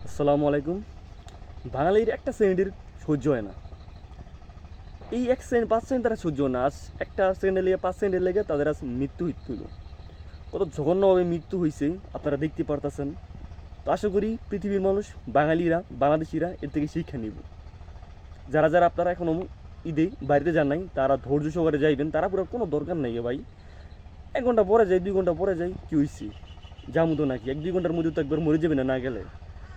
আসসালামু আলাইকুম। বাঙালির একটা শ্রেণীর সহ্য হয় না, এই 1 সেকেন্ড 5 সেকেন্ড তারা সহ্য হয় না। আজ একটা সেকেন্ডে লেগে 5 সেকেন্ডের লেগে তাদের আজ মৃত্যু হইল। কত জঘন্যভাবে মৃত্যু হয়েছে আপনারা দেখতে পারতেছেন। তো আশা করি পৃথিবীর মানুষ, বাঙালিরা, বাংলাদেশিরা এর থেকে শিক্ষা নিব। যারা যারা আপনারা এখনও ঈদে বাড়িতে যান নাই তারা ধৈর্য সহকারে যাইবেন। তারা পুরো কোনো দরকার নাই ভাই, 1 ঘন্টা পরে যাই, 2 ঘন্টা পরে যাই, কী হয়েছে? যামু তো নাকি 1-2 ঘন্টার মধ্যে তো একবার মরে যাবে না না গেলে।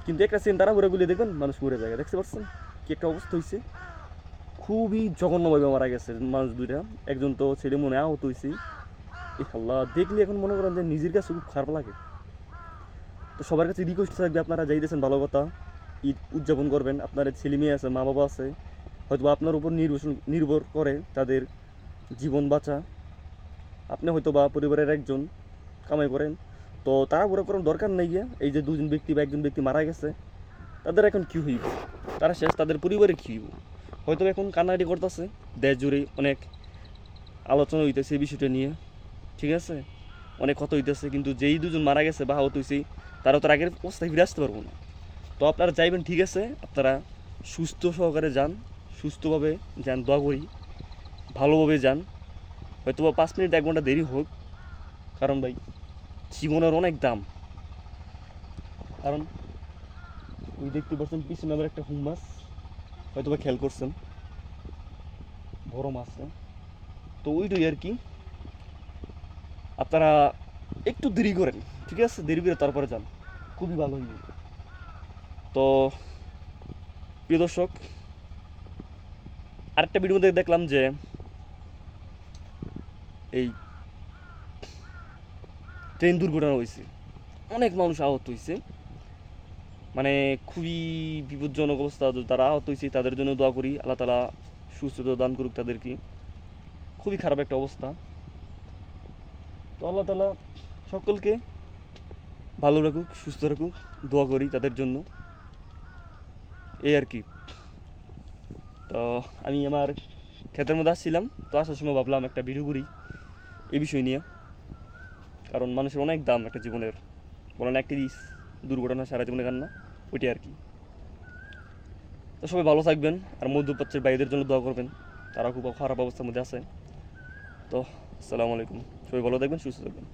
কিন্তু একটা সেন তারা ঘুরে গুলিয়ে দেখবেন মানুষ মরে যায়, দেখতে পাচ্ছেন কি একটা অবস্থা হয়েছে? খুবই জঘন্যভাবে মারা গেছে মানুষ দুইটা। একজন তো ছেলে মনে আহত হয়েছে। এই আল্লাহ, দেখলে এখন মনে করেন যে নিজের কাছে খুব খারাপ লাগে। তো সবার কাছে রিকোয়েস্ট থাকবে, আপনারা যাইতেছেন ভালো কথা, ঈদ উদযাপন করবেন। আপনার ছেলে মেয়ে আছে, মা বাবা আছে, হয়তো আপনার উপর নির্ভর করে তাদের জীবন বাঁচা। আপনি হয়তো বা পরিবারের একজন কামাই করেন, তো তারা পুরো কোনো দরকার নেই গিয়া। এই যে দুজন ব্যক্তি বা একজন ব্যক্তি মারা গেছে, তাদের এখন কী হইব? তারা শেষ, তাদের পরিবারে কী হইব? হয়তো এখন কান্নাকাটি করতেছে, দেশ জুড়ে অনেক আলোচনা হইতেছে এই বিষয়টা নিয়ে, ঠিক আছে, অনেক কথা হইতেছে। কিন্তু যেই দুজন মারা গেছে বা আহত হয়েছে, তারা তো আগের অবস্থায় ফিরে আসতে পারবো না। তো আপনারা যাইবেন, ঠিক আছে, আপনারা সুস্থ সহকারে যান, সুস্থভাবে যান, দোয়া করি ভালোভাবে যান। হয়তো বা 5 মিনিট 1 ঘন্টা দেরি হোক, কারণ ভাই জীবনের অনেক দাম। কারণ ওই দেখতে পাচ্ছেন পিছনে আবার একটা হুম মাছ, হয়তো বা খেয়াল করছেন, বড় মাছ। তো ওইটাই আর কি, আপনারা একটু দেরি করেন, ঠিক আছে, দেরি করে তারপরে যান, খুবই ভালো হইবে। তো প্রিয় দর্শক, আরেকটা ভিডিও দেখলাম যে এই ট্রেন দুর্ঘটনা হয়েছে, অনেক মানুষ আহত হয়েছে, মানে খুবই বিপজ্জনক অবস্থা। তারা আহত হয়েছে তাদের জন্য দোয়া করি, আল্লাহ তালা সুস্থতা দান করুক তাদেরকে। খুবই খারাপ একটা অবস্থা। তো আল্লাহ তালা সকলকে ভালো রাখুক, সুস্থ রাখুক, দোয়া করি তাদের জন্য, এই আর কি। তো আমি আমার ক্ষেতের মধ্যে আসছিলাম, তো আসার সময় ভাবলাম একটা ভিডিও করি এই বিষয় নিয়ে। কারণ মানুষের অনেক দাম একটা জীবনের, বলেন একটি দুর্ঘটনা সারা জীবনে কান্না, ওইটাই আর কি। তো সবাই ভালো থাকবেন, আর মধ্যপ্রাচ্যের ভাইদের জন্য দোয়া করবেন, তারা খুব খারাপ অবস্থার মধ্যে আছে। তো আসসালামু আলাইকুম, সবাই ভালো থাকবেন, সুস্থ থাকবেন।